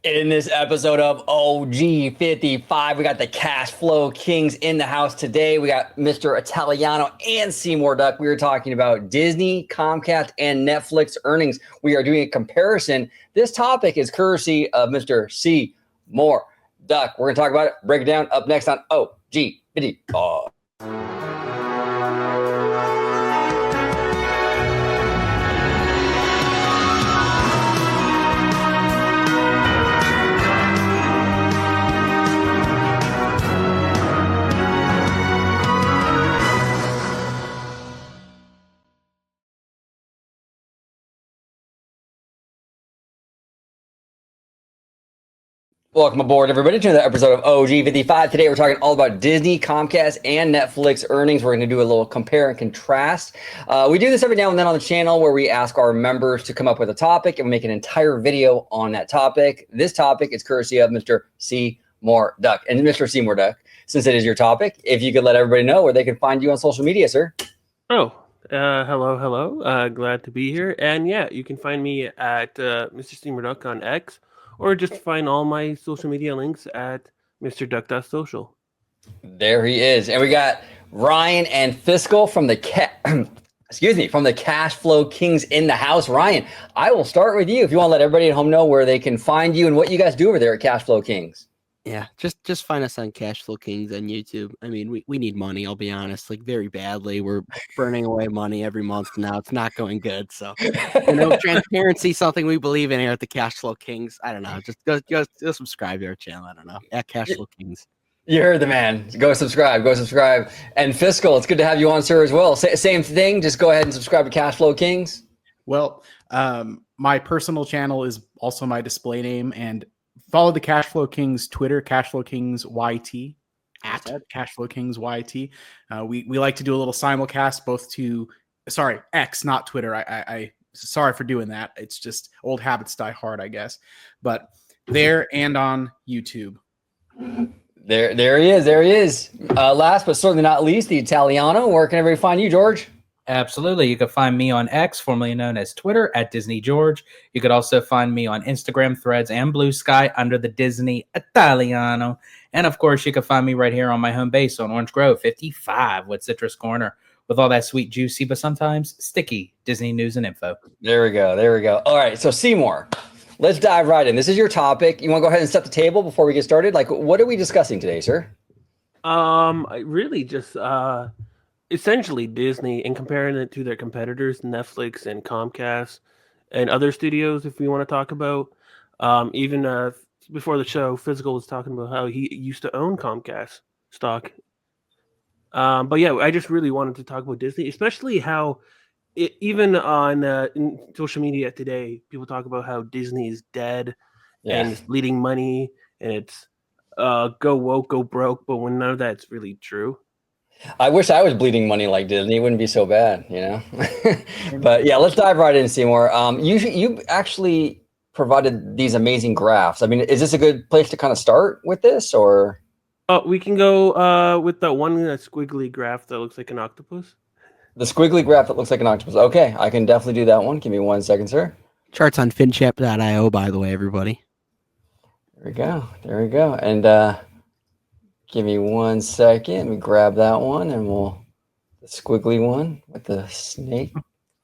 In this episode of OG55, we got the cash flow kings in the house today. We got Mr. Italiano and Seymour Duck. We are talking about Disney, Comcast, and Netflix earnings. We are doing a comparison. This topic is courtesy of Mr. Seymour Duck. We're going to talk about it, break it down up next on OG50. Welcome aboard, everybody, to another episode of OG55. Today, we're talking all about Disney, Comcast, and Netflix earnings. We're going to do a little compare and contrast. We do this every now and then on the channel where we ask our members to come up with a topic and we make an entire video on that topic. This topic is courtesy of Mr. Seymour Duck. And Mr. Seymour Duck, since it is your topic, if you could let everybody know where they can find you on social media, sir. Hello. Glad to be here. And yeah, you can find me at Mr. Seymour Duck on X, or just find all my social media links at mrduck.social. There he is. And we got Ryan and Fiscal from the from the Cash Flow Kings in the house. Ryan, I will start with you if you want to let everybody at home know where they can find you and what you guys do over there at Cash Flow Kings. Yeah, just find us on Cash Flow Kings on YouTube. I mean, we need money, I'll be honest, like very badly. We're burning away money every month now. It's not going good. So, transparency, something we believe in here at the Cash Flow Kings. I don't know. Just go subscribe to our channel. I don't know. At Cash Flow Kings. You heard the man. Go subscribe. And Fiscal, it's good to have you on, sir, as well. Same thing. Just go ahead and subscribe to Cash Flow Kings. Well, my personal channel is also my display name, and follow the Cash Flow Kings Twitter, Cash Flow Kings YT, at Cash Flow Kings YT. We like to do a little simulcast both to, X, not Twitter. I sorry for doing that. It's just old habits die hard, I guess. But there and on YouTube. There he is. Last but certainly not least, the Italiano. Where can everybody find you, George? Absolutely. You can find me on X, formerly known as Twitter, at Disney George. You could also find me on Instagram, Threads, and Blue Sky under the Disney Italiano. And of course, you can find me right here on my home base on Orange Grove 55 with Citrus Corner, with all that sweet, juicy, but sometimes sticky Disney news and info. There we go. All right. So Seymour, let's dive right in. This is your topic. You want to go ahead and set the table before we get started? Like, what are we discussing today, sir? I really just essentially Disney and comparing it to their competitors, Netflix and Comcast and other studios. If we want to talk about, even before the show, Physical was talking about how he used to own Comcast stock. But yeah, I just really wanted to talk about Disney, especially how even on in social media today, people talk about how Disney is dead and it's bleeding money and it's go woke, go broke, but when none of that's really true. I wish I was bleeding money like Disney. It wouldn't be so bad, But yeah, let's dive right in, Seymour. You actually provided these amazing graphs. I mean, is this a good place to kind of start with this, or? We can go with the one squiggly graph that looks like an octopus. The squiggly graph that looks like an octopus. Okay, I can definitely do that one. Give me 1 second, sir. Charts on finchep.io, by the way, everybody. There we go. And give me 1 second. Let me grab that one, and the squiggly one with the snake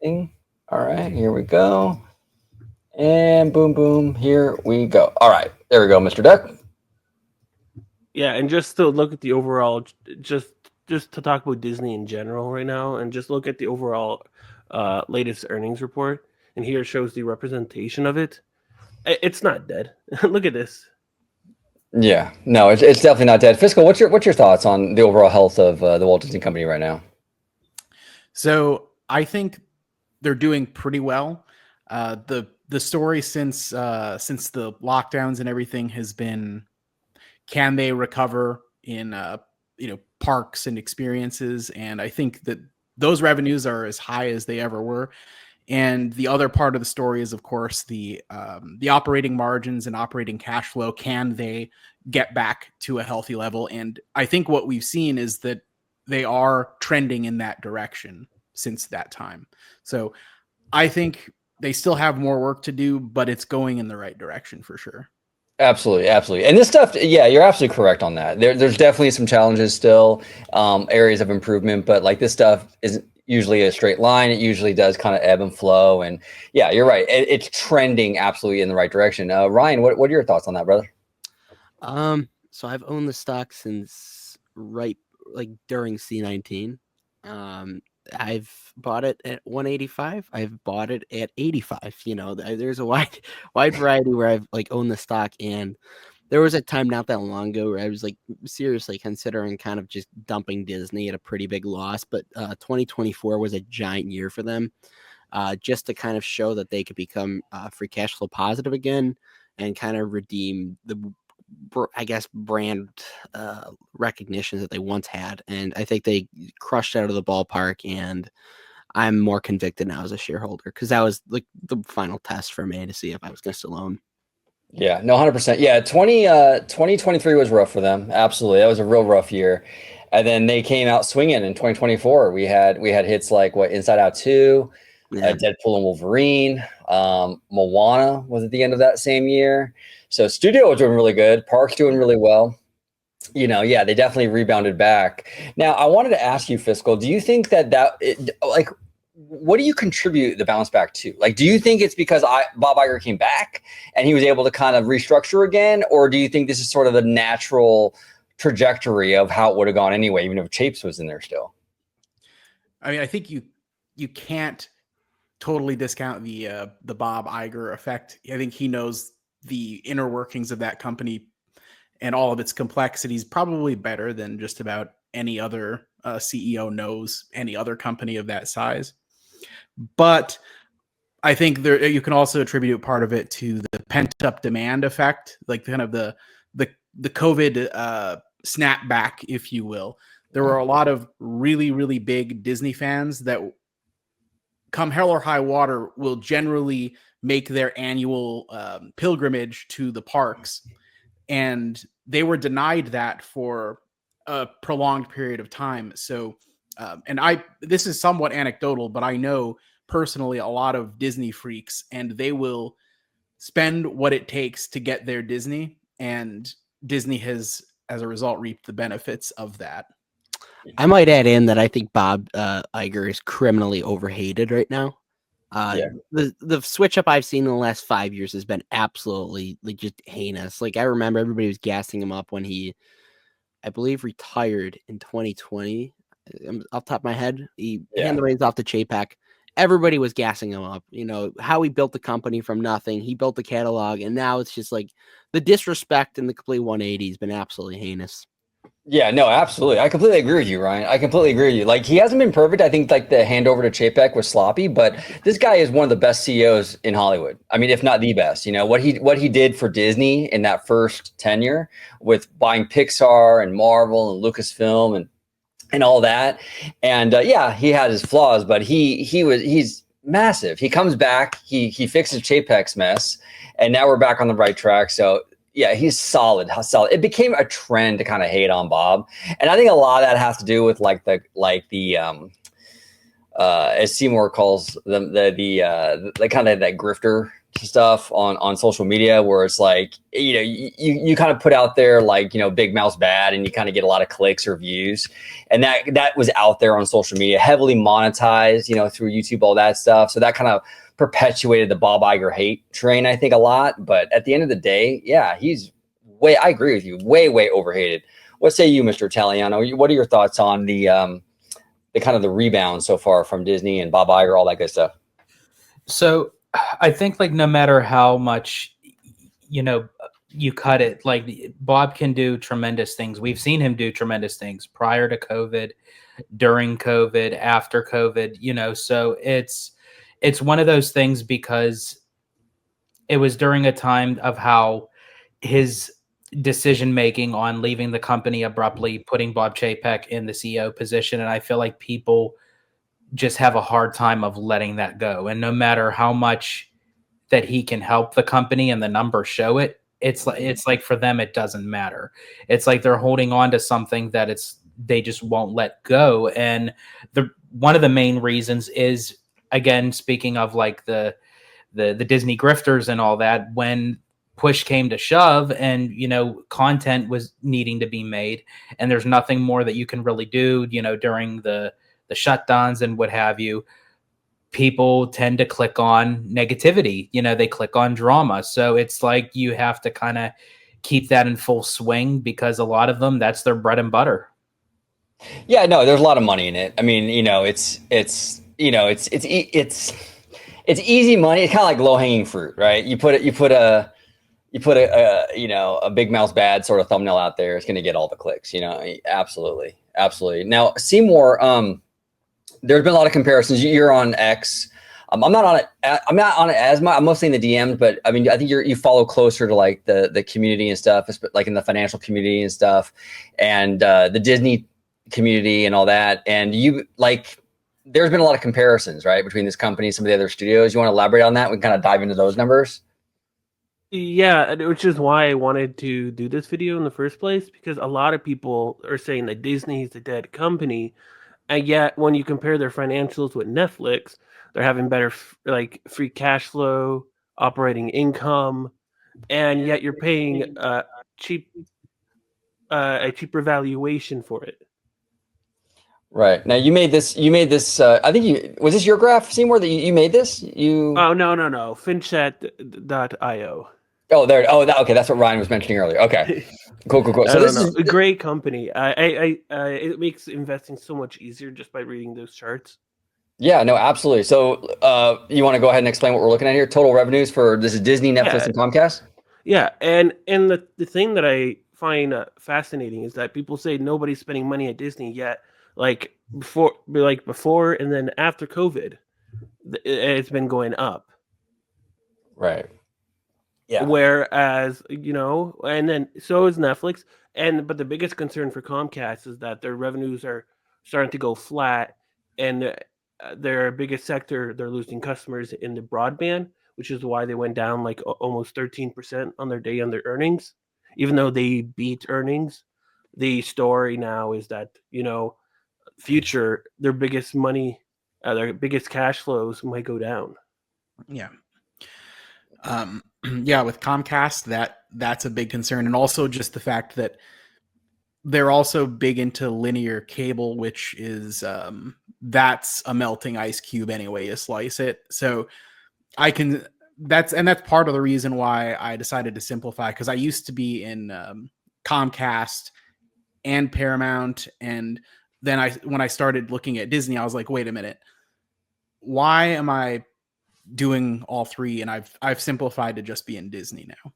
thing. All right, here we go. And boom, boom, here we go. All right, there we go, Mr. Duck. Yeah, and just to look at the overall, just to talk about Disney in general right now, and just look at the overall latest earnings report, and here it shows the representation of it. It's not dead. Look at this. Yeah, no, it's definitely not dead. Fiscal, what's your thoughts on the overall health of the Walt Disney Company right now? So I think they're doing pretty well. The story since the lockdowns and everything has been, can they recover in parks and experiences? And I think that those revenues are as high as they ever were. And the other part of the story is, of course, the operating margins and operating cash flow. Can they get back to a healthy level? And I think what we've seen is that they are trending in that direction since that time. So I think they still have more work to do, but it's going in the right direction for sure. Absolutely, absolutely. And this stuff, yeah, you're absolutely correct on that. There's definitely some challenges still, areas of improvement, but like this stuff isn't usually a straight line. It usually does kind of ebb and flow. And yeah, you're right. It's trending absolutely in the right direction. Ryan, what are your thoughts on that, brother? So I've owned the stock since right like during C19. I've bought it at 185. I've bought it at 85. You know, there's a wide variety where I've like owned the stock, and there was a time not that long ago where I was like seriously considering kind of just dumping Disney at a pretty big loss. But 2024 was a giant year for them, just to kind of show that they could become free cash flow positive again and kind of redeem the, I guess, brand recognition that they once had. And I think they crushed out of the ballpark. And I'm more convicted now as a shareholder because that was like the final test for me to see if I was going to still own. Yeah, no, 100%. Yeah, 2023 was rough for them. Absolutely. That was a real rough year. And then they came out swinging in 2024. We had hits like what Inside Out 2, Yeah. Deadpool and Wolverine, Moana was at the end of that same year. So studio was doing really good. Park's doing really well. Yeah, they definitely rebounded back. Now, I wanted to ask you, Fiscal, do you think like, what do you contribute the bounce back to? Like, do you think it's because Bob Iger came back and he was able to kind of restructure again? Or do you think this is sort of the natural trajectory of how it would have gone anyway, even if Chapes was in there still? I mean, I think you can't totally discount the Bob Iger effect. I think he knows the inner workings of that company and all of its complexities probably better than just about any other CEO knows any other company of that size. But I think you can also attribute part of it to the pent up demand effect, like kind of the COVID snapback, if you will. There were a lot of really, really big Disney fans that, come hell or high water, will generally make their annual pilgrimage to the parks, and they were denied that for a prolonged period of time. So, and this is somewhat anecdotal, but I know personally a lot of Disney freaks, and they will spend what it takes to get their Disney, and Disney has, as a result, reaped the benefits of that. I might add in that I think Bob Iger is criminally overhated right now. Yeah. The switch up I've seen in the last 5 years has been absolutely like just heinous. Like I remember everybody was gassing him up when he, I believe, retired in 2020. Off the top of my head, he handed the reins off to Chapek. Everybody was gassing him up. You know how he built the company from nothing. He built the catalog, and now it's just like the disrespect and the complete 180 has been absolutely heinous. Yeah, no, absolutely. I completely agree with you, Ryan. I completely agree with you. Like, he hasn't been perfect. I think like the handover to Chapek was sloppy, but this guy is one of the best CEOs in Hollywood. I mean, if not the best. What he did for Disney in that first tenure with buying Pixar and Marvel and Lucasfilm and all that. And yeah, he had his flaws, but he's massive. He comes back, he fixes Chapek's mess, and now we're back on the right track. So yeah, he's solid. It became a trend to kind of hate on Bob, and I think a lot of that has to do with as Seymour calls them, the kind of that grifter stuff on social media, where it's like you kind of put out there like Big Mouth's bad, and you kind of get a lot of clicks or views, and that was out there on social media, heavily monetized, through YouTube, all that stuff. So that kind of perpetuated the Bob Iger hate train, I think, a lot. But at the end of the day, yeah, I agree with you, way overhated. What say you, Mr. Italiano? What are your thoughts on the kind of the rebound so far from Disney and Bob Iger, all that good stuff? So I think like no matter how much, you cut it, like Bob can do tremendous things. We've seen him do tremendous things prior to COVID, during COVID, after COVID, so it's one of those things because it was during a time of how his decision making on leaving the company abruptly, putting Bob Chapek in the CEO position. And I feel like people just have a hard time of letting that go. And no matter how much that he can help the company and the numbers show it, it's like for them, it doesn't matter. It's like they're holding on to something that they just won't let go. And one of the main reasons is, again, speaking of like the Disney grifters and all that, when push came to shove and, content was needing to be made, and there's nothing more that you can really do, during the shutdowns and what have you, people tend to click on negativity. They click on drama. So it's like you have to kind of keep that in full swing, because a lot of them, that's their bread and butter. Yeah, no, there's a lot of money in it. I mean, it's easy money. It's kind of like low hanging fruit, right? You put a big mouse bad sort of thumbnail out there, it's going to get all the clicks. Absolutely. Now, Seymour, there's been a lot of comparisons. You're on X. I'm not on it. I'm not on it as much. I'm mostly in the DMs, but I mean, I think you follow closer to like the community and stuff, like in the financial community and stuff, and the Disney community and all that. And there's been a lot of comparisons, right, between this company and some of the other studios. You want to elaborate on that? We can kind of dive into those numbers. Yeah, which is why I wanted to do this video in the first place, because a lot of people are saying that Disney is a dead company, and yet when you compare their financials with Netflix, they're having better free cash flow, operating income, and yet you're paying a cheaper valuation for it. Right. Now you made this, I think was this your graph, Seymour, that you made this? Oh, no. Finchat.io. Oh, there. Oh, okay. That's what Ryan was mentioning earlier. Okay. Cool. So this is a great company. It makes investing so much easier just by reading those charts. Yeah, no, absolutely. So you want to go ahead and explain what we're looking at here? Total revenues for this is Disney, Netflix, and Comcast? Yeah. And the thing that I find fascinating is that people say nobody's spending money at Disney yet. Like before and then after COVID, it's been going up. Right. Yeah. Whereas, and then so is Netflix. But the biggest concern for Comcast is that their revenues are starting to go flat, and their biggest sector, they're losing customers in the broadband, which is why they went down like almost 13% on their day on their earnings, even though they beat earnings. The story now is that, future, their biggest cash flows might go down. Yeah. Yeah, with Comcast, that's a big concern. And also just the fact that they're also big into linear cable, which is that's a melting ice cube anyway you slice it. So that's part of the reason why I decided to simplify, because I used to be in Comcast and Paramount, and then when I started looking at Disney, I was like, wait a minute, why am I doing all three? And I've simplified to just be in Disney now.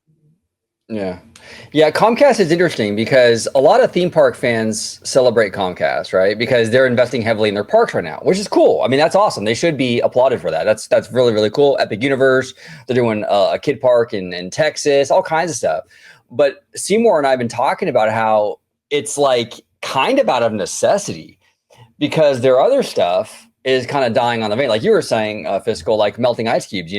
Yeah, Comcast is interesting because a lot of theme park fans celebrate Comcast, right? Because they're investing heavily in their parks right now, which is cool. I mean, that's awesome. They should be applauded for that. That's really, really cool. Epic Universe, they're doing a kid park in Texas, all kinds of stuff. But Seymour and I have been talking about how it's like kind of out of necessity, because their other stuff is kind of dying on the vein. Like you were saying, Fiscal, like melting ice cubes,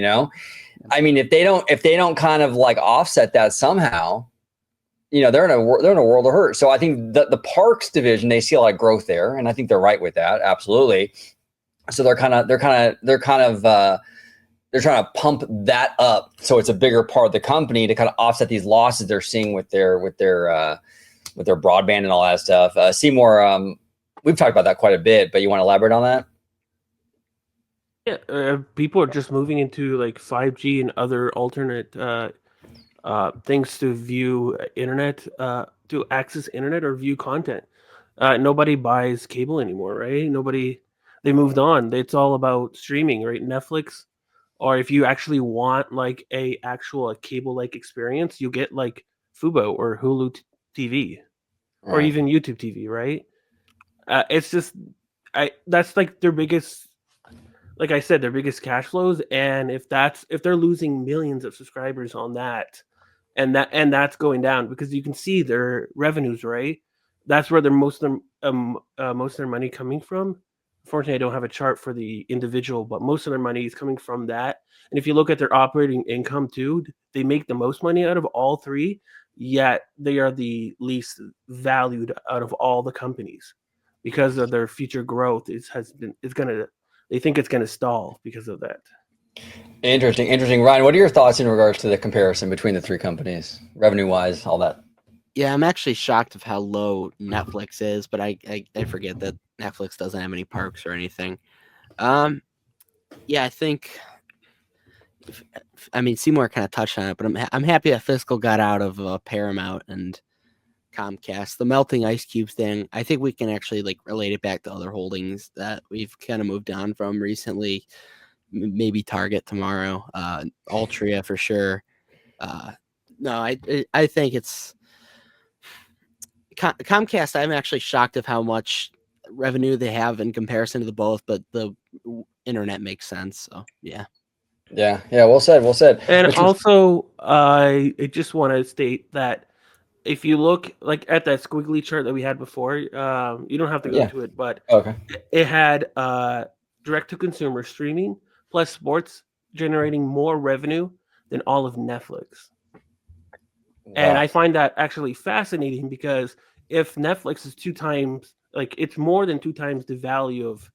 I mean, if they don't kind of like offset that somehow, they're in a world of hurt. So I think the parks division, they see a lot of growth there, and I think they're right with that, absolutely. So they're trying to pump that up so it's a bigger part of the company to kind of offset these losses they're seeing with their broadband and all that stuff. Seymour, we've talked about that quite a bit, but you want to elaborate on that? Yeah, people are just moving into like 5G and other alternate things to view internet, to access internet or view content. Nobody buys cable anymore, right? They moved on. It's all about streaming, right? Netflix, or if you actually want like a cable-like experience, you get like Fubo or Hulu TV, or even YouTube TV, right? It's just, that's like their biggest. Like I said, their biggest cash flows, and if they're losing millions of subscribers on that, and that's going down, because you can see their revenues, right? That's where most of their money coming from. Unfortunately, I don't have a chart for the individual, but most of their money is coming from that. And if you look at their operating income too, they make the most money out of all three, yet they are the least valued out of all the companies, because of their future growth. They think it's going to stall because of that. Interesting. Ryan, what are your thoughts in regards to the comparison between the three companies, revenue-wise, all that? Yeah, I'm actually shocked of how low Netflix is, but I forget that Netflix doesn't have any parks or anything. Yeah, I think. I mean, Seymour kind of touched on it, but I'm happy that Fiscal got out of Paramount and Comcast. The melting ice cube thing, I think we can actually like relate it back to other holdings that we've kind of moved on from recently. Maybe Target tomorrow, Altria for sure. No, I think it's Comcast. I'm actually shocked of how much revenue they have in comparison to the both, but the internet makes sense. So yeah. Yeah. Well said. And Mr. also, I just want to state that if you look like at that squiggly chart that we had before, you don't have to go Yeah. to it, but Okay. it had direct to consumer streaming plus sports generating more revenue than all of Netflix. And Wow. I find that actually fascinating because if Netflix is 2 times, like it's more than 2 times the value of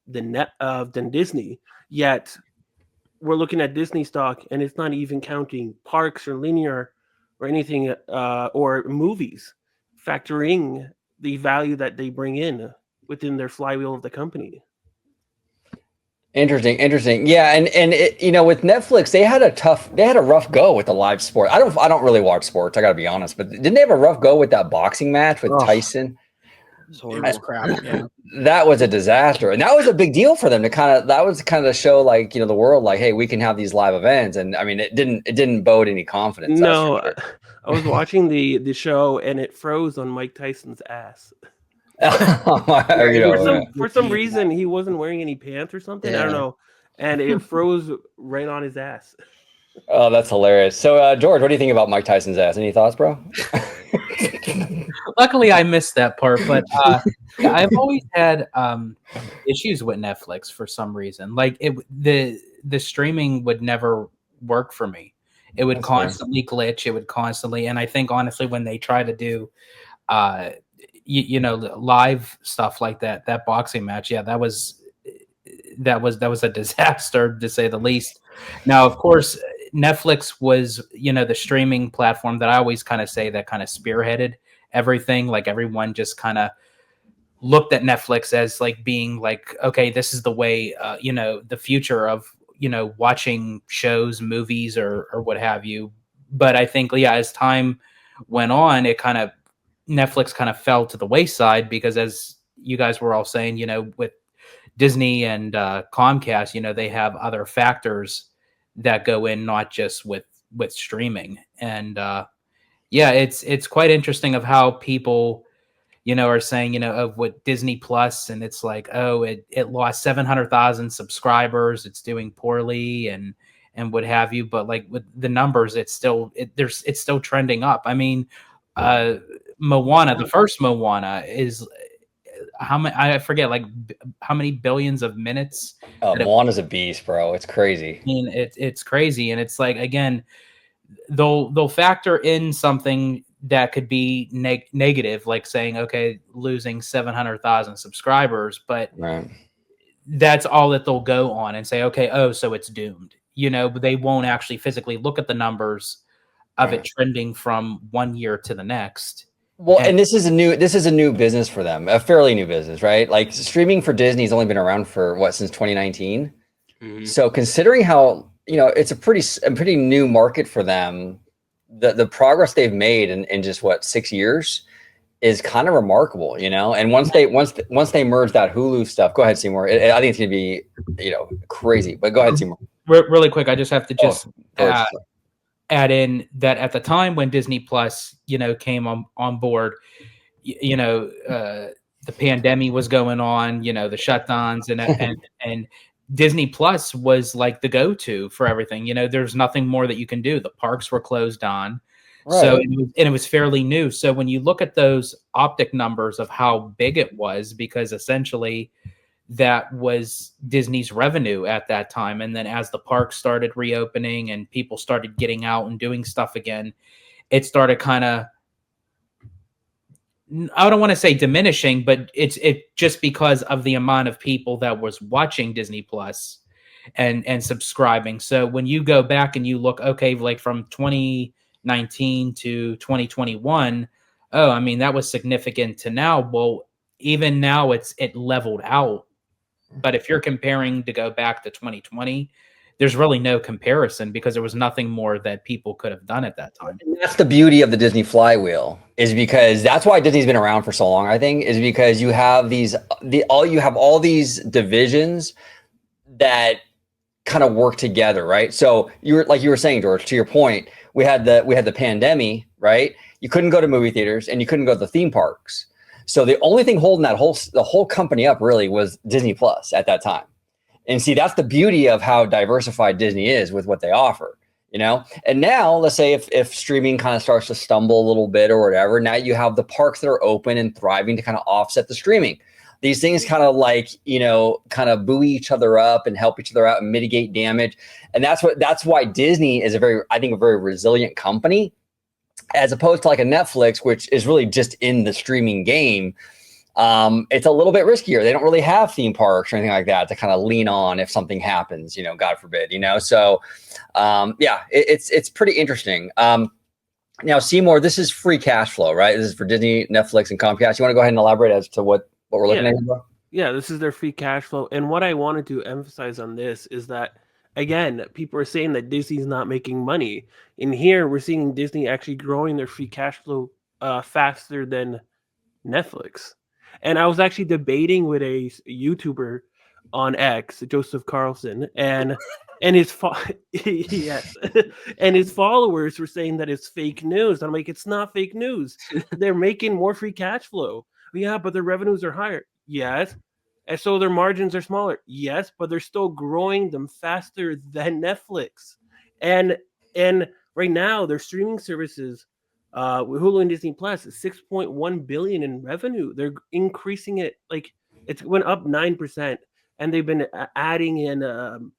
than Disney, yet we're looking at Disney stock and it's not even counting parks or linear or anything or movies, factoring the value that they bring in within their flywheel of the company. Interesting. Yeah, and it, with Netflix, they had a rough go with the live sport. I don't really watch sports. I got to be honest, but didn't they have a rough go with that boxing match with Oh, Tyson? it's It was horrible. crap. Yeah. That was a disaster, and that was a big deal for them to that was kind of show like the world like, hey, we can have these live events, and I mean it didn't bode any confidence. That's for No, sure. I was watching the show and it froze on Mike Tyson's ass. For some reason, he wasn't wearing any pants or something. I don't Yeah. know, and it froze right on his ass. Oh, that's hilarious. So, George, what do you think about Mike Tyson's ass? Any thoughts, bro? Luckily, I missed that part, but yeah, I've always had issues with Netflix for some reason. Like the streaming would never work for me. It would That's fair. constantly glitch. It would constantly, and I think honestly, when they try to do, live stuff like that boxing match, yeah, that was a disaster to say the least. Now, of course, Netflix was, the streaming platform that I always kind of say that kind of spearheaded everything. Like everyone just kind of looked at Netflix as like being like, okay, this is the way, the future of, watching shows, movies, or what have you. But I think, yeah, as time went on, Netflix kind of fell to the wayside because, as you guys were all saying, with Disney and Comcast, they have other factors that go in, not just with streaming. And yeah, it's quite interesting of how people, are saying, of what Disney Plus, and it's like, oh, it lost 700,000 subscribers, it's doing poorly, and what have you. But like with the numbers, it's still trending up. I mean, Moana, the first Moana, is how many? I forget, like how many billions of minutes. Moana's a beast, bro. It's crazy. I mean, it's crazy, and it's like, again, they'll factor in something that could be negative, like saying, okay, losing 700,000 subscribers, but Right. that's all that they'll go on and say, okay, oh, so it's doomed, but they won't actually physically look at the numbers of it trending from one year to the next. Well, and this is a new business for them, a fairly new business, right? Like streaming for Disney's only been around for since 2019. Mhm. So considering how it's a pretty new market for them, the progress they've made in just 6 years is kind of remarkable, And once they merge that Hulu stuff, go ahead, Seymour. I think it's gonna be crazy. But go ahead, Seymour. Really quick, I just have to George. add in that at the time when Disney Plus, came on board, the pandemic was going on, the shutdowns and Disney Plus was like the go-to for everything. There's nothing more that you can do. The parks were closed on. Right. So it was fairly new. So when you look at those optic numbers of how big it was, because essentially that was Disney's revenue at that time. And then as the parks started reopening and people started getting out and doing stuff again, it started kind of, I don't want to say diminishing, but it just because of the amount of people that was watching Disney Plus, and subscribing. So when you go back and you look, okay, like from 2019 to 2021, oh, I mean, that was significant to now. Well, even now it leveled out. But if you're comparing to go back to 2020, there's really no comparison because there was nothing more that people could have done at that time. And that's the beauty of the Disney flywheel, is because that's why Disney's been around for so long, I think, is because you have all these divisions that kind of work together, right? So you were saying, George, to your point, we had the pandemic, right? You couldn't go to movie theaters and you couldn't go to the theme parks. So the only thing holding the whole company up really was Disney Plus at that time. And see, that's the beauty of how diversified Disney is with what they offer, you know? And now let's say if streaming kind of starts to stumble a little bit or whatever, now you have the parks that are open and thriving to kind of offset the streaming. These things kind of like, kind of buoy each other up and help each other out and mitigate damage. And that's why Disney is a very resilient company, as opposed to like a Netflix, which is really just in the streaming game. It's a little bit riskier. They don't really have theme parks or anything like that to kind of lean on if something happens, God forbid, So, it's pretty interesting. Now, Seymour, this is free cash flow, right? This is for Disney, Netflix, and Comcast. You want to go ahead and elaborate as to what we're looking at here? Yeah, this is their free cash flow. And what I wanted to emphasize on this is that, again, people are saying that Disney's not making money. In here, we're seeing Disney actually growing their free cash flow faster than Netflix. And I was actually debating with a YouTuber on X, Joseph Carlson, and his yes, and his followers were saying that it's fake news. I'm like, it's not fake news. They're making more free cash flow. Yeah, but their revenues are higher. Yes. And so their margins are smaller. Yes, but they're still growing them faster than Netflix. And right now, their streaming services, with Hulu and Disney Plus, is $6.1 billion in revenue. They're increasing it, like it went up 9%, and they've been adding in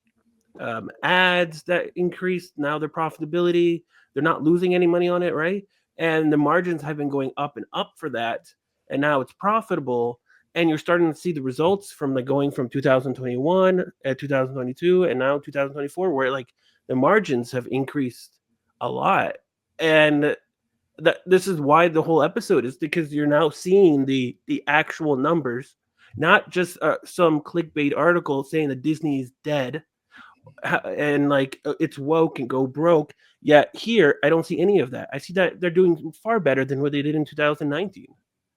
ads that increased. Now their profitability, they're not losing any money on it, right? And the margins have been going up and up for that, and now it's profitable. And you're starting to see the results from going from 2021 at 2022 and now 2024, where like the margins have increased a lot. And this is why the whole episode is, because you're now seeing the actual numbers, not just some clickbait article saying that Disney is dead and like it's woke and go broke. Yet here, I don't see any of that. I see that they're doing far better than what they did in 2019.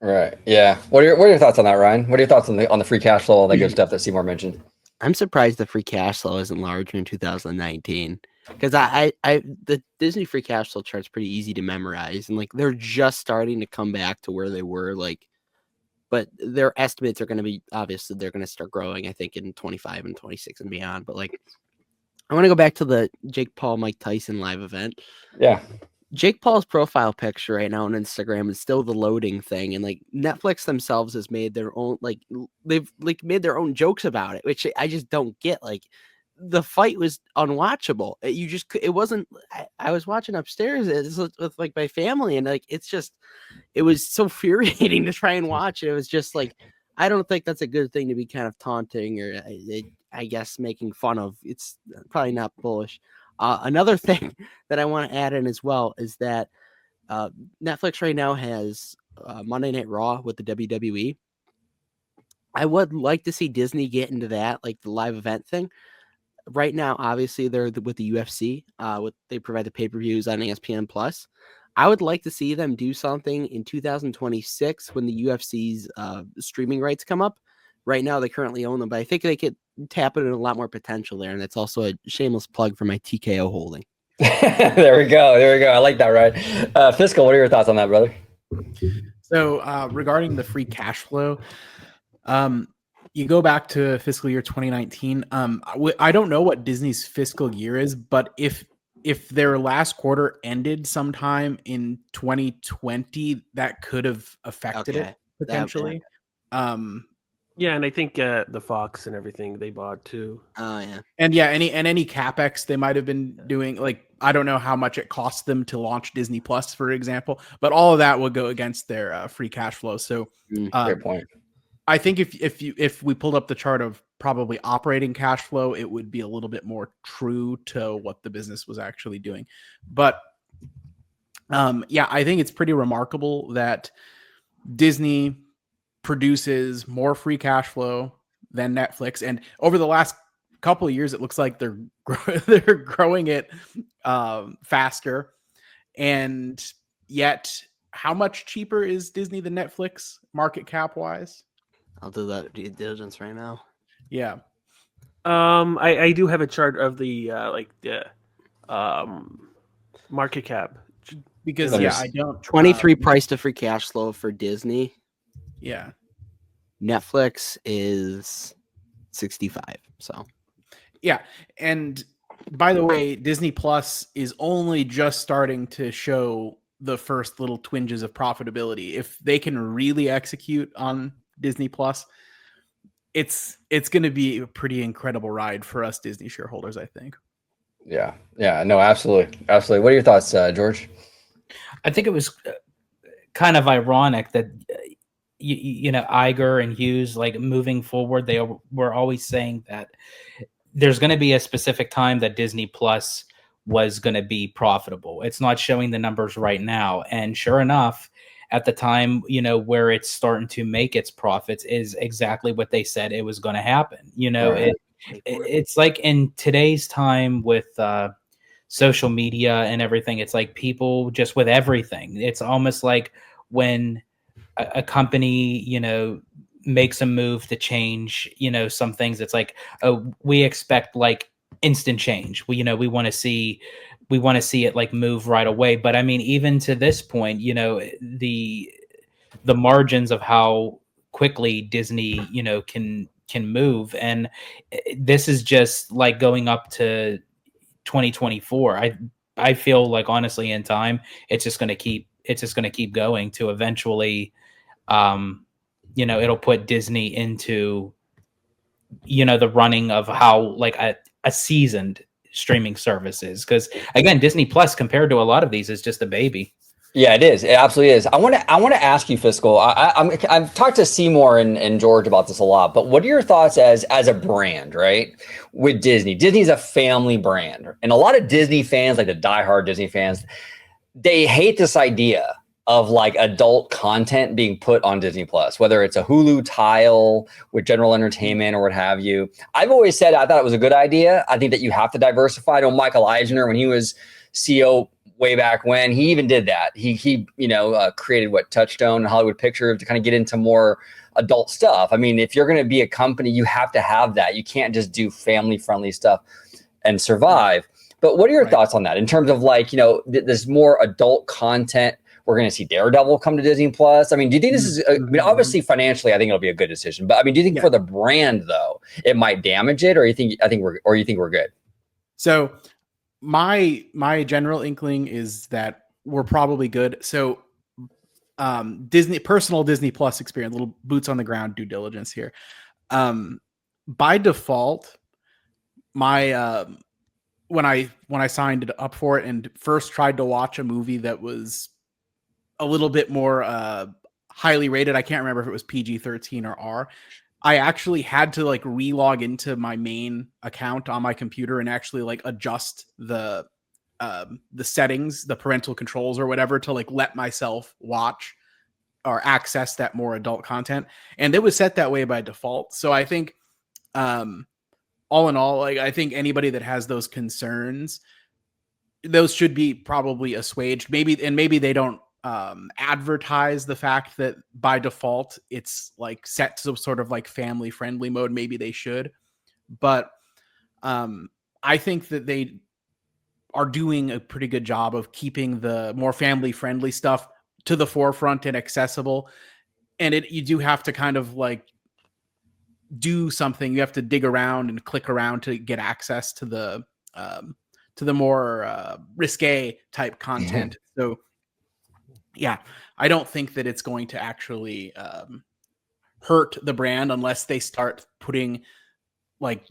Right. Yeah. What are your thoughts on that, Ryan? What are your thoughts on the free cash flow, all that good stuff that Seymour mentioned? I'm surprised the free cash flow isn't larger in 2019, because the Disney free cash flow chart's pretty easy to memorize, and like they're just starting to come back to where they were, like, but their estimates are going to be, obviously they're going to start growing, I think, in 25 and 26 and beyond. But like, I want to go back to the Jake Paul Mike Tyson live event. Yeah. Jake Paul's profile picture right now on Instagram is still the loading thing, and like Netflix themselves has made their own, like they've like made their own jokes about it, which I just don't get. Like the fight was unwatchable. It wasn't. I was watching upstairs with like my family, and like it was so infuriating to try and watch it. It was just like, I don't think that's a good thing to be kind of taunting or I guess making fun of. It's probably not bullish. Another thing that I want to add in as well is that Netflix right now has Monday Night Raw with the WWE. I would like to see Disney get into that, like the live event thing. Right now, obviously, they're with the UFC. They provide the pay-per-views on ESPN Plus. I would like to see them do something in 2026 when the UFC's streaming rights come up. Right now, they currently own them, but I think they could tap into a lot more potential there, and that's also a shameless plug for my TKO holding. There we go. I like that, right? Fiscal, what are your thoughts on that, brother? So regarding the free cash flow, you go back to fiscal year 2019. I don't know what Disney's fiscal year is, but if their last quarter ended sometime in 2020, that could have affected it potentially. Yeah, and I think the Fox and everything they bought too. Oh yeah, and any capex they might have been doing. Like, I don't know how much it cost them to launch Disney Plus, for example, but all of that would go against their free cash flow. So great point. I think if we pulled up the chart of probably operating cash flow, it would be a little bit more true to what the business was actually doing. But yeah, I think it's pretty remarkable that Disney produces more free cash flow than Netflix, and over the last couple of years, it looks like they're they're growing it faster. And yet, how much cheaper is Disney than Netflix market cap wise? I'll do that due diligence right now. Yeah. I do have a chart of the market cap. Because Let me yeah, s- I don't 23 price to free cash flow for Disney. Yeah. Netflix is 65. So Yeah. And by the way, Disney Plus is only just starting to show the first little twinges of profitability. If they can really execute on Disney Plus, it's going to be a pretty incredible ride for us Disney shareholders, I think. Yeah. No, absolutely. What are your thoughts, George? I think it was kind of ironic that you know, Iger and Hughes, like, moving forward, they were always saying that there's going to be a specific time that Disney Plus was going to be profitable. It's not showing the numbers right now, and sure enough, at the time, you know, where it's starting to make its profits is exactly what they said it was going to happen. You know, Right. it's like in today's time with social media and everything, it's like people just with everything. It's almost like when a company, you know, makes a move to change, you know, some things. It's like, oh, we expect like instant change. We, you know, we want to see it like move right away. But I mean, even to this point, you know, the margins of how quickly Disney, you know, can move, and this is just like going up to 2024. I feel like, honestly, in time, it's just going to keep going to eventually, you know, it'll put Disney into, you know, the running of how like a seasoned streaming service is. Because again, Disney Plus compared to a lot of these is just a baby. Yeah, it is. It absolutely is. I want to ask you, Fiscal. I've talked to Seymour and George about this a lot, but what are your thoughts as a brand, right? With Disney, Disney's a family brand, and a lot of Disney fans, like the diehard Disney fans, they hate this idea of like adult content being put on Disney Plus, whether it's a Hulu tile with general entertainment or what have you. I've always said I thought it was a good idea. I think that you have to diversify. I know Michael Eisner, when he was CEO way back when, he even did that. He created Touchstone and Hollywood Pictures to kind of get into more adult stuff. I mean, if you're going to be a company, you have to have that. You can't just do family friendly stuff and survive. But what are your thoughts on that in terms of like, you know, there's more adult content? We're going to see Daredevil come to Disney Plus. I mean, do you think this is, I mean, obviously financially, I think it'll be a good decision, but I mean, do you think for the brand though, it might damage it, or you think we're good? So my general inkling is that we're probably good. So personal Disney Plus experience, little boots on the ground due diligence here. By default, my when I signed it up for it and first tried to watch a movie that was a little bit more highly rated, I can't remember if it was PG-13 or R. I actually had to like re-log into my main account on my computer and actually like adjust the settings, the parental controls or whatever, to like let myself watch or access that more adult content. And it was set that way by default. So I think all in all, like, I think anybody that has those concerns, those should be probably assuaged. Maybe they don't advertise the fact that by default it's like set to sort of like family friendly mode. Maybe they should, but I think that they are doing a pretty good job of keeping the more family friendly stuff to the forefront and accessible. And you do have to kind of like do something. You have to dig around and click around to get access to the more risque type content. So yeah, I don't think that it's going to actually hurt the brand unless they start putting like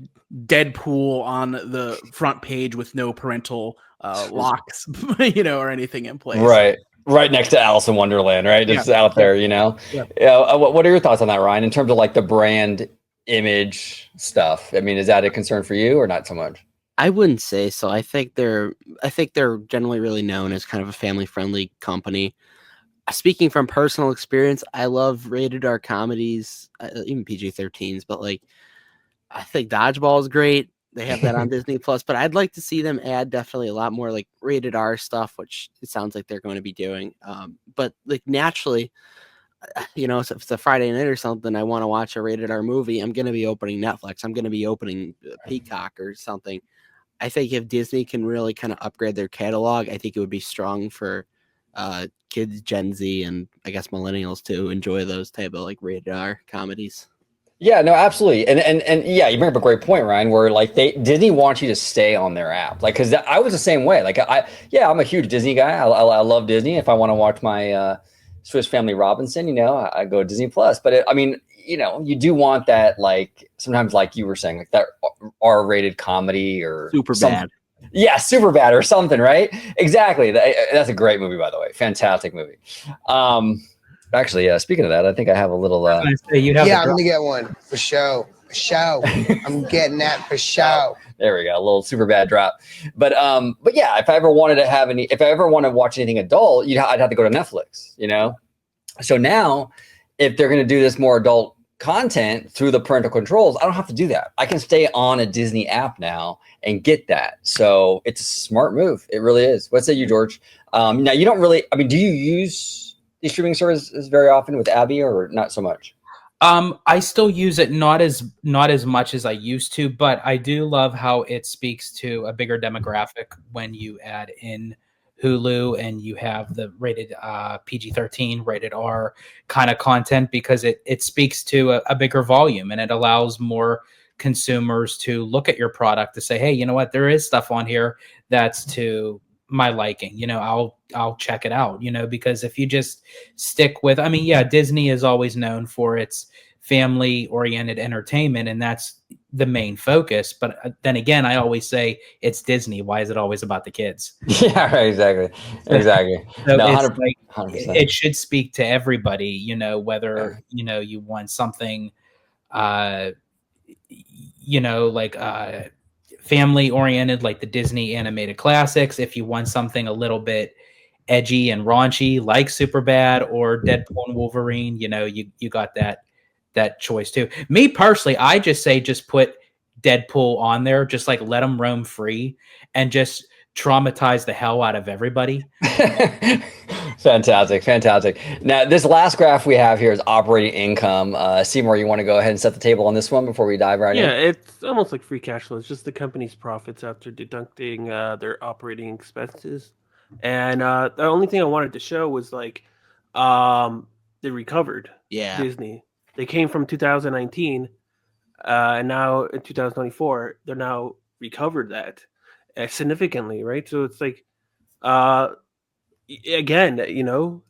Deadpool on the front page with no parental locks, you know, or anything in place. Right. right next to Alice in Wonderland, right? Just out there, you know. Yeah. What are your thoughts on that, Ryan? In terms of like the brand image stuff, I mean, is that a concern for you or not so much? I wouldn't say so. I think they're generally really known as kind of a family friendly company. Speaking from personal experience, I love rated R comedies, even PG-13s, but like I think Dodgeball is great. They have that on Disney Plus, but I'd like to see them add definitely a lot more like rated R stuff, which it sounds like they're going to be doing. But like naturally, you know, if it's a Friday night or something, I want to watch a rated R movie. I'm going to be opening Netflix. I'm going to be opening Peacock or something. I think if Disney can really kind of upgrade their catalog, I think it would be strong for kids, Gen Z, and I guess millennials to enjoy those type of like rated R comedies. Yeah, no, absolutely. And yeah, you bring up a great point, Ryan, where like Disney wants you to stay on their app. Like, cause I was the same way. Like I'm a huge Disney guy. I love Disney. If I want to watch my Swiss Family Robinson, you know, I go to Disney Plus. But I mean, you know, you do want that, like sometimes like you were saying, like that R-rated comedy or Super bad. Yeah, super bad or something, right? Exactly. That's a great movie, by the way. Fantastic movie. Actually, speaking of that, I think I have a little. I was gonna say, you'd have Yeah, to I'm drop- gonna get one for show. For show. I'm getting that for show. There we go, a little super bad drop. But yeah, if I ever wanted to watch anything adult, I'd have to go to Netflix, you know. So now, if they're going to do this more adult content through the parental controls, I don't have to do that. I can stay on a Disney app now and get that. So it's a smart move. It really is. What say you, George? Now you don't really. I mean, do you use these streaming services very often with Abby, or not so much? I still use it not as much as I used to, but I do love how it speaks to a bigger demographic when you add in Hulu and you have the rated PG-13, rated R kind of content, because it speaks to a bigger volume, and it allows more consumers to look at your product to say, hey, you know what, there is stuff on here that's to my liking. You know, I'll check it out, you know, because if you just stick with, I mean, yeah, Disney is always known for its family oriented entertainment, and that's the main focus. But then again, I always say it's Disney. Why is it always about the kids? Yeah, right, exactly. So No, it's 100%. like 100%. it should speak to everybody, you know, whether, Yeah. you know, you want something, uh, you know, like family oriented, like the Disney animated classics. If you want something a little bit edgy and raunchy, like Superbad or Deadpool and Wolverine, you know, you got that choice too. Me personally, I just say just put Deadpool on there, just like let them roam free and just traumatize the hell out of everybody. Fantastic. Now, this last graph we have here is operating income. Seymour, you want to go ahead and set the table on this one before we dive right in? Yeah, it's almost like free cash flow. It's just the company's profits after deducting their operating expenses. And the only thing I wanted to show was like they recovered Yeah. Disney. They came from 2019, and now in 2024, they're now recovered that significantly, right? So it's like, uh, again, you know,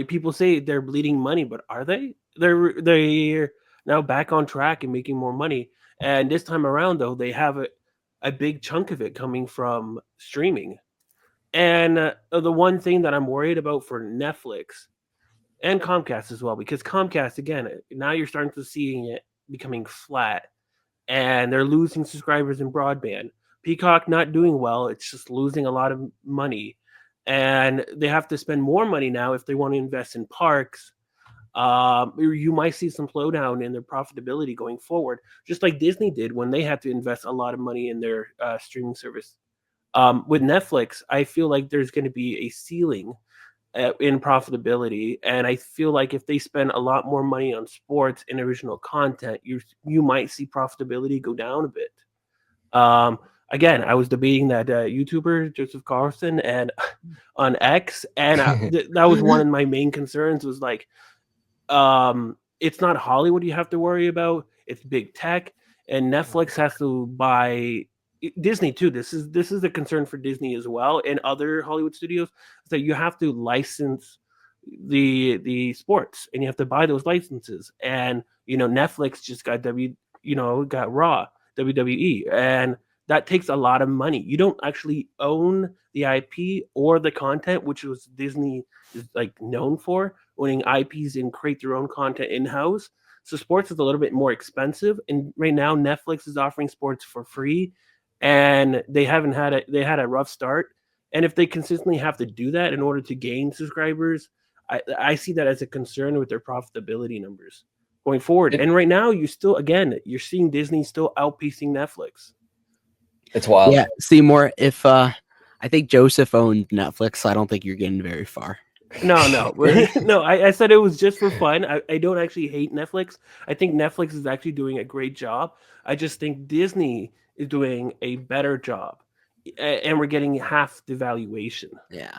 people say they're bleeding money, but are they? They're now back on track and making more money. And this time around, though, they have a big chunk of it coming from streaming. And the one thing that I'm worried about for Netflix and Comcast as well, because Comcast, again, now you're starting to see it becoming flat, and they're losing subscribers in broadband. Peacock not doing well; it's just losing a lot of money, and they have to spend more money now if they want to invest in parks. You might see some slowdown in their profitability going forward, just like Disney did when they had to invest a lot of money in their streaming service. With Netflix, I feel like there's going to be a ceiling in profitability, and I feel like if they spend a lot more money on sports and original content, you might see profitability go down a bit. Again, I was debating that YouTuber Joseph Carlson and on X, and that was one of my main concerns. Was like, it's not Hollywood you have to worry about; it's big tech, and Netflix has to buy Disney too. This is a concern for Disney as well and other Hollywood studios. Is that you have to license the sports, and you have to buy those licenses. And you know, Netflix just got got Raw WWE, and that takes a lot of money. You don't actually own the IP or the content, which was Disney is like known for, owning IPs and create their own content in-house. So sports is a little bit more expensive, and right now Netflix is offering sports for free, and they had a rough start. And if they consistently have to do that in order to gain subscribers, I see that as a concern with their profitability numbers going forward. And right now, you're seeing Disney still outpacing Netflix. It's wild. Yeah, Seymour. If I think Joseph owned Netflix, so I don't think you're getting very far. No, no. I said it was just for fun. I don't actually hate Netflix. I think Netflix is actually doing a great job. I just think Disney is doing a better job, and we're getting half the valuation. Yeah.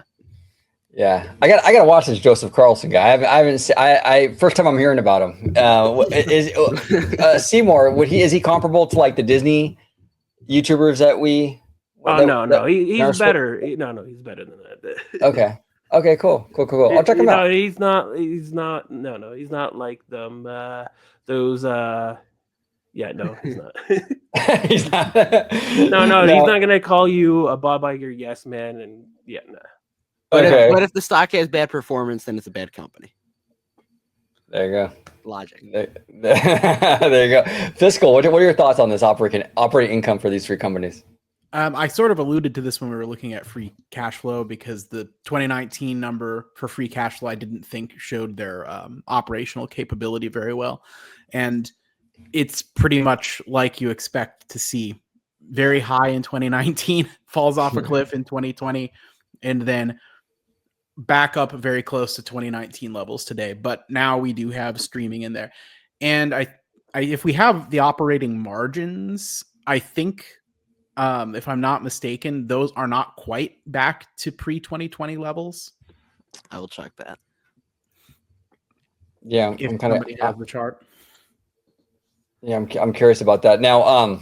Yeah, I got to watch this Joseph Carlson guy. I haven't seen, I first time I'm hearing about him. Seymour? Is he comparable to like the Disney YouTubers that we? Oh no, he's better. No, he's better than that. Okay, cool. I'll check him out. He's not. No, he's not like them. Those. Yeah, no, he's not. He's not. No, he's not gonna call you a Bob Iger yes man, and yeah, no. But if the stock has bad performance, then it's a bad company. There you go. Logic. There you go. Fiscal. What are your thoughts on this operating income for these three companies? I sort of alluded to this when we were looking at free cash flow, because the 2019 number for free cash flow I didn't think showed their operational capability very well. And it's pretty much like you expect to see. Very high in 2019, falls off a cliff in 2020, and then back up very close to 2019 levels today. But now we do have streaming in there. And I if we have the operating margins, I think, if I'm not mistaken, those are not quite back to pre-2020 levels. I will check that. Yeah, If I'm kind of have the chart. Yeah, I'm curious about that. Now,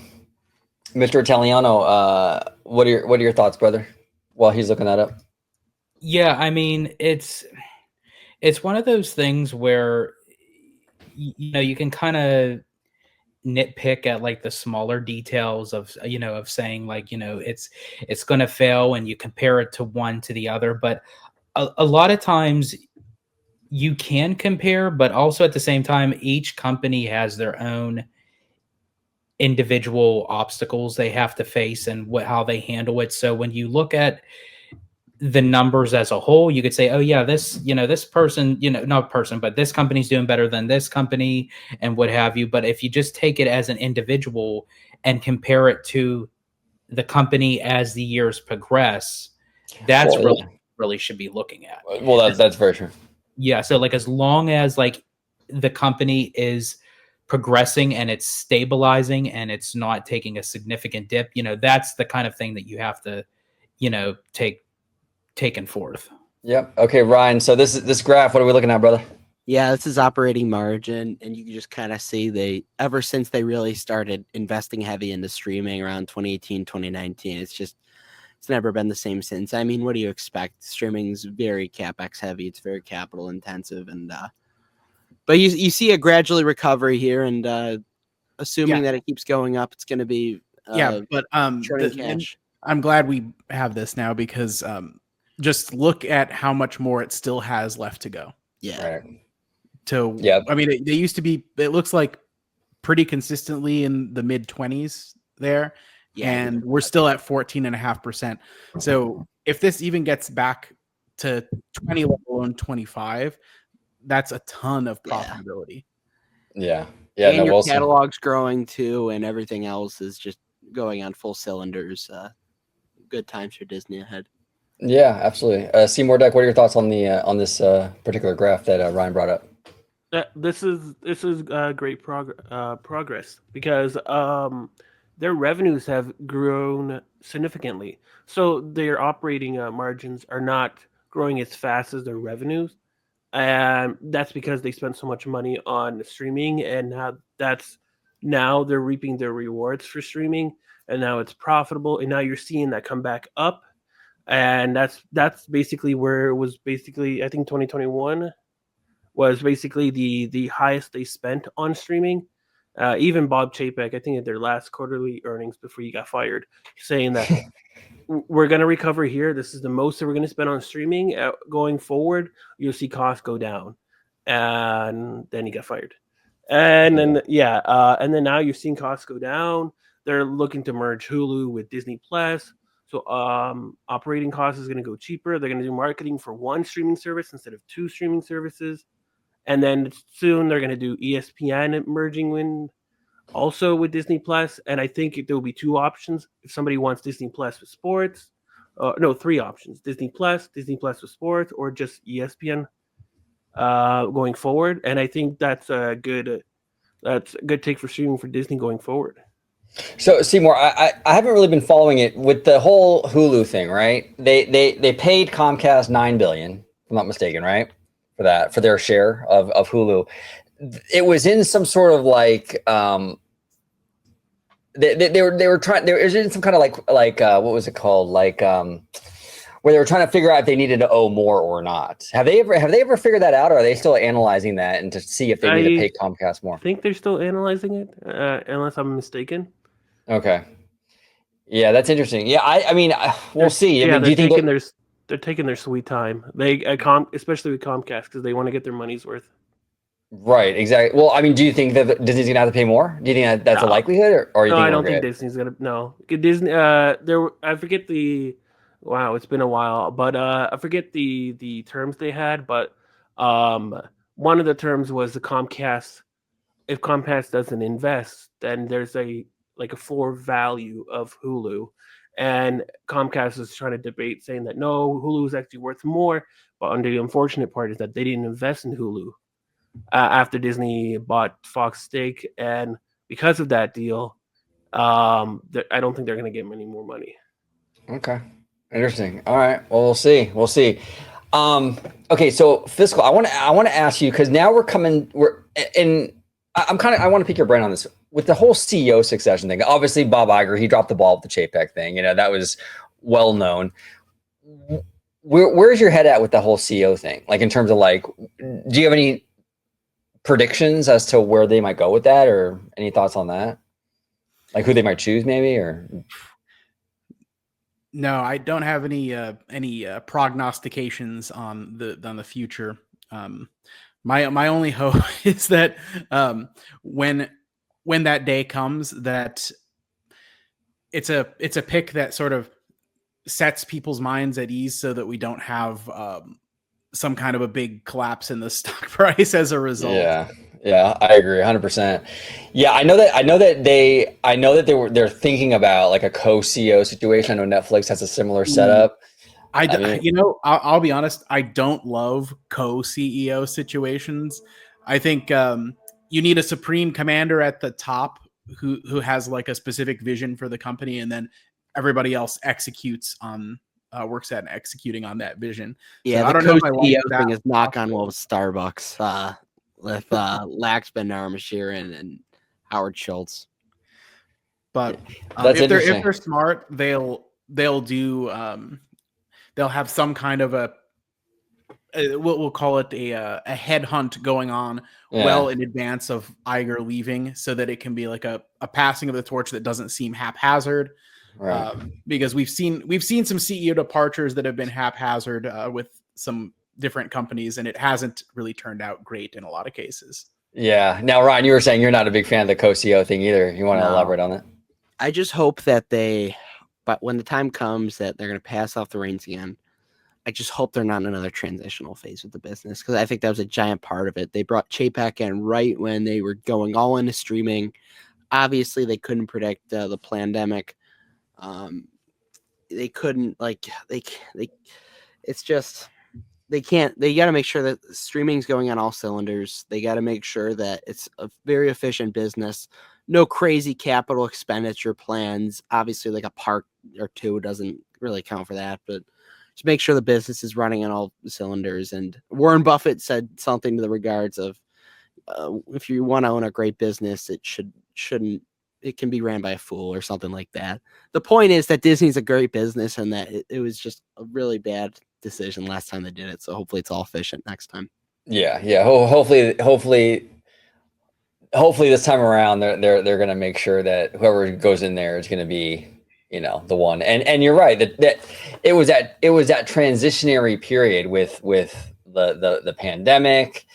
Mr. Italiano, what are your thoughts, brother? While he's looking that up. Yeah, I mean, it's one of those things where you can kind of nitpick at like the smaller details of saying like it's going to fail, and you compare it to one to the other, but a lot of times you can compare, but also at the same time each company has their own individual obstacles they have to face and how they handle it. So when you look at the numbers as a whole, you could say, oh yeah, this person, not person, but this company's doing better than this company and what have you. But if you just take it as an individual and compare it to the company as the years progress, that's really should be looking at. Well, that's very true. Yeah. So like, as long as like the company is progressing and it's stabilizing and it's not taking a significant dip, that's the kind of thing that you have to, taken forth. Yep. Okay, Ryan. So this graph, what are we looking at, brother? Yeah, this is operating margin, and you can just kind of see ever since they really started investing heavy into streaming around 2018, 2019, it's never been the same since. I mean, what do you expect? Streaming's very CapEx heavy, it's very capital intensive, and but you see a gradually recovery here, and assuming that it keeps going up, it's going to be cash. I'm glad we have this now, because just look at how much more it still has left to go. Yeah. Right. I mean, they used to be, it looks like pretty consistently in the mid 20s there. Yeah. And we're still at 14.5%. So if this even gets back to 20, let alone 25, that's a ton of profitability. Yeah. And your catalog's growing too, and everything else is just going on full cylinders. Good times for Disney ahead. Yeah, absolutely. Seymour Deck, what are your thoughts on this particular graph that Ryan brought up? This is great progress, because their revenues have grown significantly. So their operating margins are not growing as fast as their revenues, and that's because they spent so much money on streaming, and now they're reaping their rewards for streaming, and now it's profitable, and now you're seeing that come back up. And that's basically where it was. Basically, I think 2021 was basically the highest they spent on streaming, Even Bob Chapek, I think at their last quarterly earnings before he got fired, saying that we're going to recover here. This is the most that we're going to spend on streaming going forward. You'll see costs go down. And then he got fired. And then, and then now you're seeing costs go down. They're looking to merge Hulu with Disney Plus. So operating costs is going to go cheaper. They're going to do marketing for one streaming service instead of two streaming services. And then soon they're going to do ESPN merging also with Disney Plus. And I think there will be two options. If somebody wants Disney Plus with sports, no, three options: Disney Plus with sports, or just ESPN going forward. And I think that's a good take for streaming for Disney going forward. So Seymour, I haven't really been following it with the whole Hulu thing, right? They paid Comcast $9 billion, if I'm not mistaken, right? For their share of Hulu. It was in some sort of like they were trying, there was in some kind of like what was it called, like where they were trying to figure out if they needed to owe more or not. Have they ever figured that out, or are they still analyzing that and to see if they need to pay Comcast more? I think they're still analyzing it, unless I'm mistaken. Okay. Yeah, that's interesting. Yeah, I mean, we'll see. I mean, do you think they're taking their sweet time? Especially with Comcast, because they want to get their money's worth. Right, exactly. Well, I mean, do you think that Disney's gonna have to pay more? Do you think that's a likelihood, or you think I don't think Disney's gonna. No, Disney. I forget the. Wow, it's been a while, but I forget the terms they had. But one of the terms was the Comcast. If Comcast doesn't invest, then there's a floor value of Hulu, and Comcast is trying to debate, saying that no, Hulu is actually worth more. But under the unfortunate part is that they didn't invest in Hulu after Disney bought Fox stake, and because of that deal, I don't think they're going to get any more money. Okay, interesting. All right, well, we'll see. Okay, so fiscal. I want to ask you, because now I want to pick your brain on this with the whole CEO succession thing. Obviously, Bob Iger, he dropped the ball with the Chapek thing. That was well known. Where's your head at with the whole CEO thing? Like, in terms of do you have any predictions as to where they might go with that, or any thoughts on that? Like who they might choose, maybe, or? No, I don't have any prognostications on the future. My only hope is that when that day comes, that it's a pick that sort of sets people's minds at ease, so that we don't have some kind of a big collapse in the stock price as a result. Yeah, I agree 100%. Yeah, I know that they're thinking about like a co-CEO situation. I know Netflix has a similar setup. I'll be honest, I don't love co-CEO situations. I think you need a supreme commander at the top who has like a specific vision for the company, and then everybody else works at executing on that vision. Yeah, so I don't know if I like that thing is knock on wood with Starbucks with Laxman, Narmashirin, and Howard Schultz. But if they're smart, they'll have some kind of we'll call it a headhunt going on well in advance of Iger leaving, so that it can be like a passing of the torch that doesn't seem haphazard. Right. Because we've seen some CEO departures that have been haphazard with some different companies, and it hasn't really turned out great in a lot of cases. Yeah. Now, Ryan, you were saying you're not a big fan of the co-CEO thing either. You want to elaborate on that? I just hope that but when the time comes that they're going to pass off the reins again, I just hope they're not in another transitional phase with the business, because I think that was a giant part of it. They brought Chapek in right when they were going all into streaming. Obviously, they couldn't predict the pandemic. They couldn't it's just they can't. They got to make sure that streaming's going on all cylinders. They got to make sure that it's a very efficient business. No crazy capital expenditure plans. Obviously, like a park or two doesn't really count for that, but just make sure the business is running on all cylinders. And Warren Buffett said something to the regards of, if you want to own a great business, it can be ran by a fool, or something like that. The point is that Disney's a great business, and that it was just a really bad decision last time they did it. So hopefully it's all efficient next time. Yeah. Hopefully hopefully this time around they're going to make sure that whoever goes in there is going to be, you know, the one. And you're right that it was that transitionary period with the pandemic,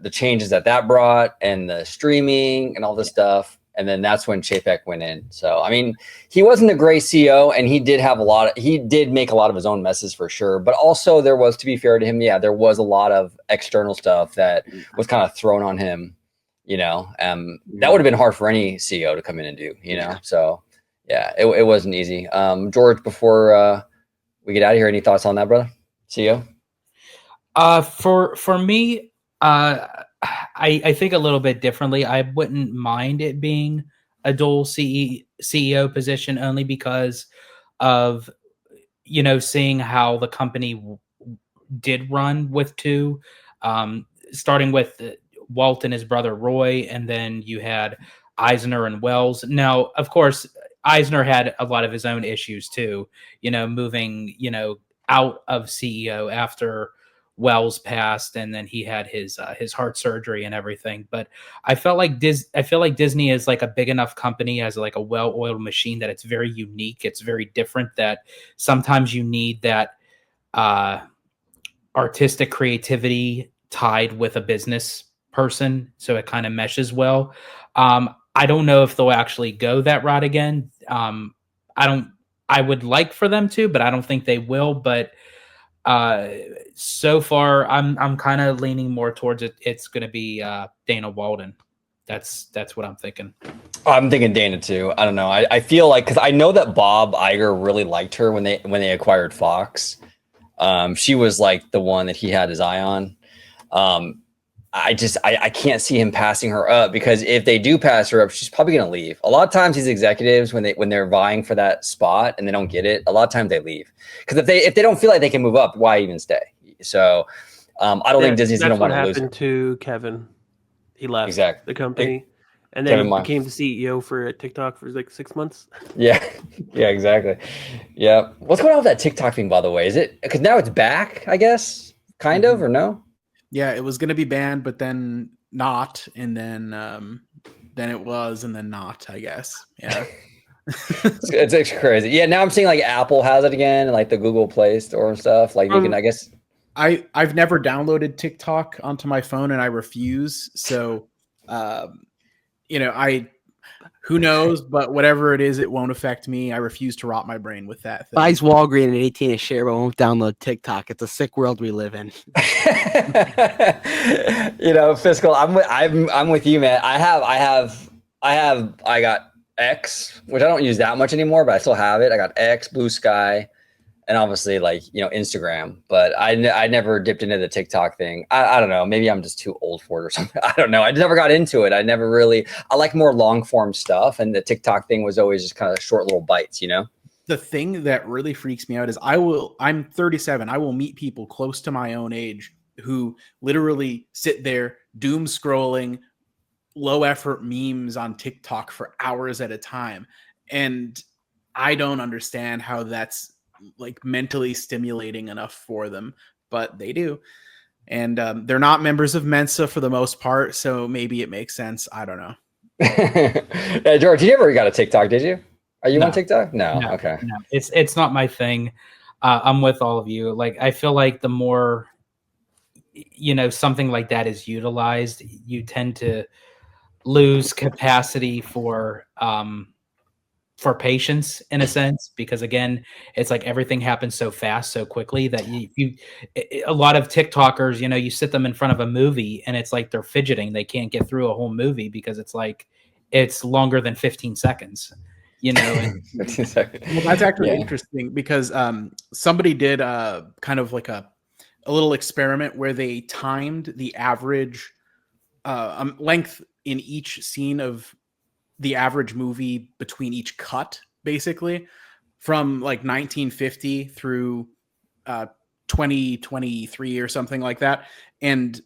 the changes that brought, and the streaming and all this stuff. And then that's when Chapek went in. So I mean, he wasn't a great CEO, and he did make a lot of his own messes for sure. But also there was, to be fair to him, yeah, there was a lot of external stuff that was kind of thrown on him. You know, that would have been hard for any CEO to come in and do. You know, so yeah, it wasn't easy. George, before we get out of here, any thoughts on that, brother? CEO? For me, I think a little bit differently. I wouldn't mind it being a dual CEO position, only because of, you know, seeing how the company did run with two, starting with Walt and his brother Roy, and then you had Eisner and Wells. Now, of course, Eisner had a lot of his own issues too, you know, moving, you know, out of CEO after Wells passed, and then he had his heart surgery and everything. But I felt like I feel like Disney is like a big enough company, as like a well-oiled machine, that it's very unique. It's very different. That sometimes you need that artistic creativity tied with a business person, so it kind of meshes well. I don't know if they'll actually go that route again. I would like for them to, but I don't think they will. But so far, I'm kind of leaning more towards it. It's going to be Dana Walden. That's what I'm thinking. I'm thinking Dana too. I don't know. I feel like, because I know that Bob Iger really liked her when they acquired Fox. She was like the one that he had his eye on. I can't see him passing her up, because if they do pass her up, she's probably going to leave. A lot of times these executives, when they're vying for that spot and they don't get it, a lot of times they leave, because if they don't feel like they can move up, why even stay? So I don't think Disney's going to want to lose her. That's what happened to Kevin. He left the company, and then he became the CEO for TikTok for like 6 months. Yeah, exactly. Yeah. What's going on with that TikTok thing, by the way? Is it because now it's back, I guess, kind of, or no? Yeah, it was going to be banned, but then not, and then it was, and then not, I guess. Yeah. it's crazy. Yeah, now I'm seeing like Apple has it again, and like the Google Play Store and stuff. Like you can, I guess. I've never downloaded TikTok onto my phone, and I refuse. So, you know, who knows? But whatever it is, it won't affect me. I refuse to rot my brain with that thing. Buys Walgreens at 18 a share, but won't download TikTok. It's a sick world we live in. You know, fiscal. I'm with you, man. I got X, which I don't use that much anymore, but I still have it. I got X, Blue Sky, and obviously, like, you know, Instagram. But I never dipped into the TikTok thing. I don't know. Maybe I'm just too old for it or something. I don't know. I never got into it. I like more long form stuff, and the TikTok thing was always just kind of short little bites, you know? The thing that really freaks me out is I'm 37. I will meet people close to my own age who literally sit there doom scrolling low effort memes on TikTok for hours at a time. And I don't understand how that's like mentally stimulating enough for them, but they do. And they're not members of Mensa for the most part, so maybe it makes sense. I don't know. Yeah, George, you never got a TikTok, did you? Are you on TikTok? No. Okay. No, it's not my thing. I'm with all of you. Like, I feel like the more, you know, something like that is utilized, you tend to lose capacity for patience, in a sense, because again, it's like everything happens so fast, so quickly, that a lot of TikTokers, you know, you sit them in front of a movie and it's like they're fidgeting. They can't get through a whole movie because it's like it's longer than 15 seconds. You know, and, 15 seconds. Well, that's actually interesting, because somebody did kind of like a little experiment where they timed the average length in each scene of the average movie between each cut, basically from like 1950 through 2023 or something like that. And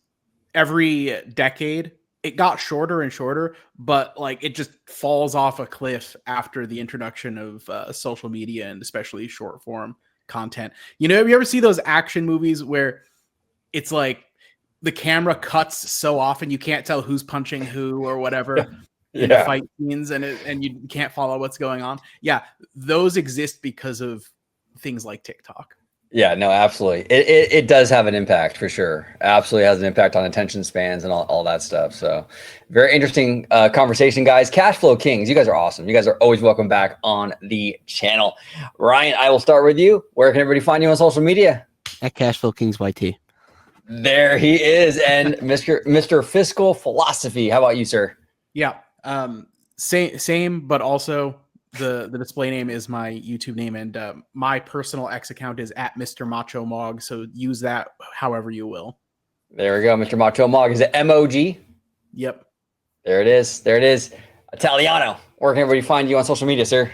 every decade it got shorter and shorter, but like it just falls off a cliff after the introduction of social media, and especially short form content. You know, have you ever see those action movies where it's like the camera cuts so often you can't tell who's punching who or whatever in the fight scenes, and you can't follow what's going on. Yeah, those exist because of things like TikTok. Yeah, no, absolutely. It does have an impact for sure. Absolutely has an impact on attention spans and all that stuff. So very interesting conversation, guys. Cash Flow Kings, you guys are awesome. You guys are always welcome back on the channel. Ryan, I will start with you. Where can everybody find you on social media? At Cashflow Kings YT. There he is. And Mr. Fiscal Philosophy. How about you, sir? Yeah. Same, but also the display name is my YouTube name, and my personal X account is at Mr. Macho Mog. So use that however you will. There we go. Mr. Macho Mog. Is it MOG? Yep. There it is. There it is. Italiano. Where can everybody find you on social media, sir?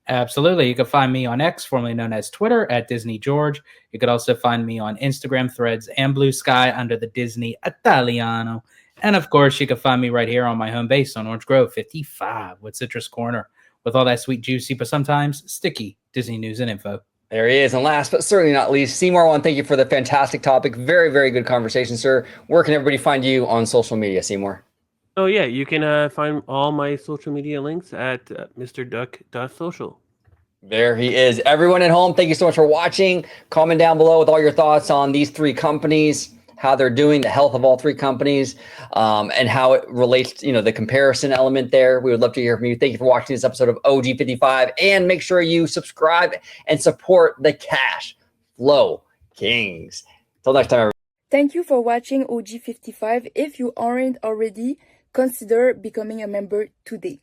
Absolutely. You can find me on X, formerly known as Twitter, at Disney George. You could also find me on Instagram, Threads, and Blue Sky under the Disney Italiano. And of course, you can find me right here on my home base on Orange Grove 55 with Citrus Corner, with all that sweet, juicy, but sometimes sticky Disney news and info. There he is. And last but certainly not least, Seymour, I want to thank you for the fantastic topic. Very, very good conversation, sir. Where can everybody find you on social media, Seymour? Oh yeah, you can find all my social media links at mrduck.social. There he is. Everyone at home, thank you so much for watching. Comment down below with all your thoughts on these three companies, how they're doing, the health of all three companies, and how it relates to, the comparison element there. We would love to hear from you. Thank you for watching this episode of OG55, and make sure you subscribe and support the Cash Flow Kings. Until next time, everybody. Thank you for watching OG55. If you aren't already, consider becoming a member today.